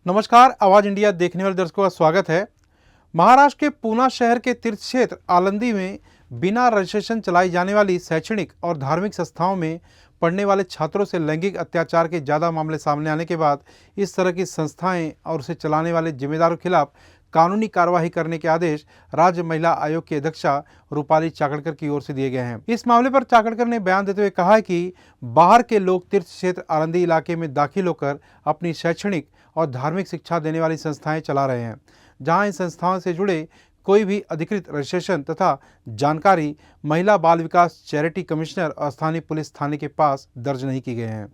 नमस्कार, आवाज इंडिया देखने वाले दर्शकों का स्वागत है। महाराष्ट्र के पूना शहर के तीर्थ क्षेत्र आलंदी में बिना रजिस्ट्रेशन चलाई जाने वाली शैक्षणिक और धार्मिक संस्थाओं में पढ़ने वाले छात्रों से लैंगिक अत्याचार के ज़्यादा मामले सामने आने के बाद इस तरह की संस्थाएं और उसे चलाने वाले जिम्मेदारों के खिलाफ कानूनी कार्यवाही करने के आदेश राज्य महिला आयोग की अध्यक्षा रूपाली चाकणकर की ओर से दिए गए हैं। इस मामले पर चाकणकर ने बयान देते हुए कहा है कि बाहर के लोग तीर्थ क्षेत्र आलंदी इलाके में दाखिल होकर अपनी शैक्षणिक और धार्मिक शिक्षा देने वाली संस्थाएं चला रहे हैं, जहां इन संस्थाओं से जुड़े कोई भी अधिकृत रजिस्ट्रेशन तथा जानकारी महिला बाल विकास चैरिटी कमिश्नर और स्थानीय पुलिस थाने के पास दर्ज नहीं की गए हैं।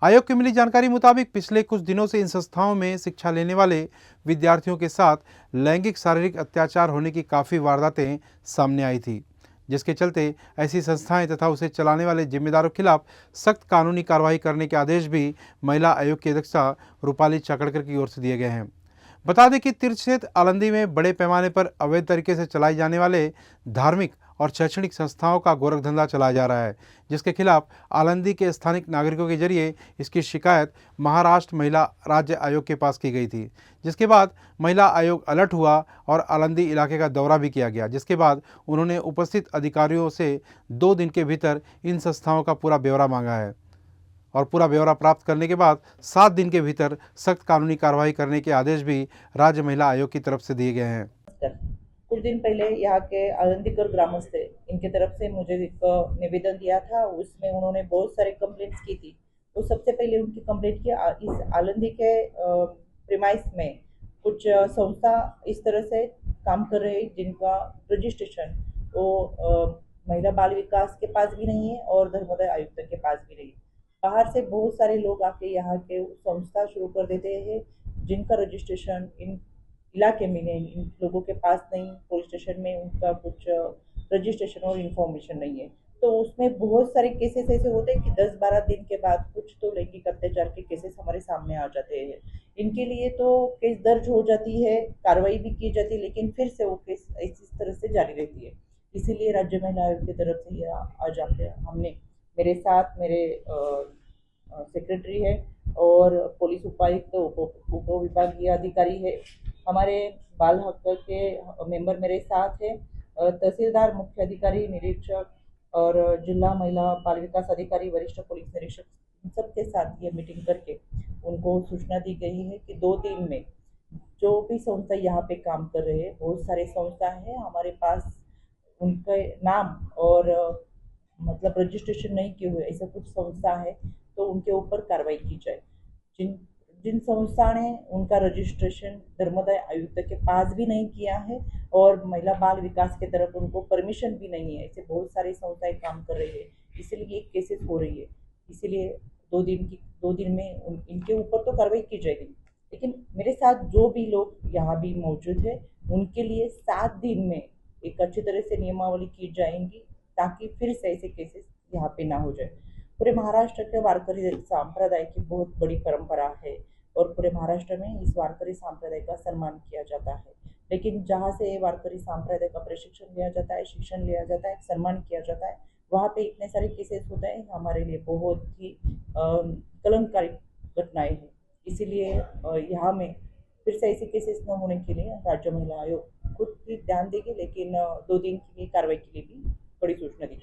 आयोग की मिली जानकारी मुताबिक पिछले कुछ दिनों से इन संस्थाओं में शिक्षा लेने वाले विद्यार्थियों के साथ लैंगिक शारीरिक अत्याचार होने की काफ़ी वारदातें सामने आई थी, जिसके चलते ऐसी संस्थाएं तथा उसे चलाने वाले जिम्मेदारों के खिलाफ सख्त कानूनी कार्रवाई करने के आदेश भी महिला आयोग की अध्यक्षा रूपाली चाकणकर की ओर से दिए गए हैं। बता दें कि तीर्थ क्षेत्र आलंदी में बड़े पैमाने पर अवैध तरीके से चलाए जाने वाले धार्मिक और शैक्षणिक संस्थाओं का गोरखधंधा चलाया जा रहा है, जिसके खिलाफ आलंदी के स्थानिक नागरिकों के जरिए इसकी शिकायत महाराष्ट्र महिला राज्य आयोग के पास की गई थी, जिसके बाद महिला आयोग अलर्ट हुआ और आलंदी इलाके का दौरा भी किया गया, जिसके बाद उन्होंने उपस्थित अधिकारियों से 2 दिन के भीतर इन संस्थाओं का पूरा ब्यौरा मांगा है और पूरा ब्यौरा प्राप्त करने के बाद 7 दिन के भीतर सख्त कानूनी कार्रवाई करने के आदेश भी राज्य महिला आयोग की तरफ से दिए गए हैं। कुछ दिन पहले यहाँ के आलंदीकर ग्रामस्थ थे, इनके तरफ से मुझे एक निवेदन दिया था। उसमें उन्होंने बहुत सारे कंप्लेंट्स की थी। तो सबसे पहले उनकी कंप्लेंट की इस आलंदी के प्रीमाइस में कुछ संस्था इस तरह से काम कर रहे हैं जिनका रजिस्ट्रेशन वो महिला बाल विकास के पास भी नहीं है और धर्मोदय आयुक्त के पास भी नहीं है। बाहर से बहुत सारे लोग आके यहाँ के संस्था शुरू कर देते हैं जिनका रजिस्ट्रेशन इन इलाके में नहीं, इन लोगों के पास नहीं, पुलिस स्टेशन में उनका कुछ रजिस्ट्रेशन और इन्फॉर्मेशन नहीं है। तो उसमें बहुत सारे केसेस ऐसे होते हैं कि 10-12 दिन के बाद कुछ तो लैंगिक अत्याचार के केसेस हमारे सामने आ जाते हैं। इनके लिए तो केस दर्ज हो जाती है, कार्रवाई भी की जाती है, लेकिन फिर से वो केस इस तरह से जारी रहती है। इसीलिए राज्य महिला आयोग की तरफ से आज हमने मेरे साथ मेरे सेक्रेटरी है और पुलिस उपायुक्त उप विभागीय अधिकारी है, हमारे बाल हक के मेंबर मेरे साथ है, तहसीलदार, मुख्य अधिकारी, निरीक्षक और जिला महिला बाल विकास अधिकारी, वरिष्ठ पुलिस निरीक्षक, इन सबके साथ ये मीटिंग करके उनको सूचना दी गई है कि 2 दिन में जो भी संस्था यहाँ पे काम कर रहे हैं, बहुत सारे संस्था है हमारे पास, उनके नाम और मतलब रजिस्ट्रेशन नहीं किए हुए ऐसा कुछ संस्था है तो उनके ऊपर कार्रवाई की जाए। जिन जिन संस्था ने उनका रजिस्ट्रेशन धर्मोदय आयुक्त के पास भी नहीं किया है और महिला बाल विकास के तरफ उनको परमिशन भी नहीं है, ऐसे बहुत सारी संस्थाएं काम कर रही है, इसलिए केसेस हो रही है। इसीलिए 2 दिन में इनके ऊपर तो कार्रवाई की जाएगी, लेकिन मेरे साथ जो भी लोग यहाँ भी मौजूद है उनके लिए 7 दिन में एक अच्छी तरह से नियमावली की जाएंगी ताकि फिर से ऐसे केसेस यहाँ पे ना हो जाए। पूरे महाराष्ट्र के वारकरी संप्रदाय की बहुत बड़ी परंपरा है और पूरे महाराष्ट्र में इस वारकरी संप्रदाय का सम्मान किया जाता है, लेकिन जहाँ से वारकरी संप्रदाय का प्रशिक्षण लिया जाता है, शिक्षण लिया जाता है, सम्मान किया जाता है, वहाँ पे इतने सारे केसेस होते हैं, हमारे लिए बहुत ही कलंककारी घटनाएं हैं। इसीलिए यहाँ में फिर से ऐसे केसेस न होने के लिए राज्य महिला आयोग खुद भी ध्यान देगी, लेकिन 2 दिन की कार्रवाई के लिए भी बड़ी सूचना दी।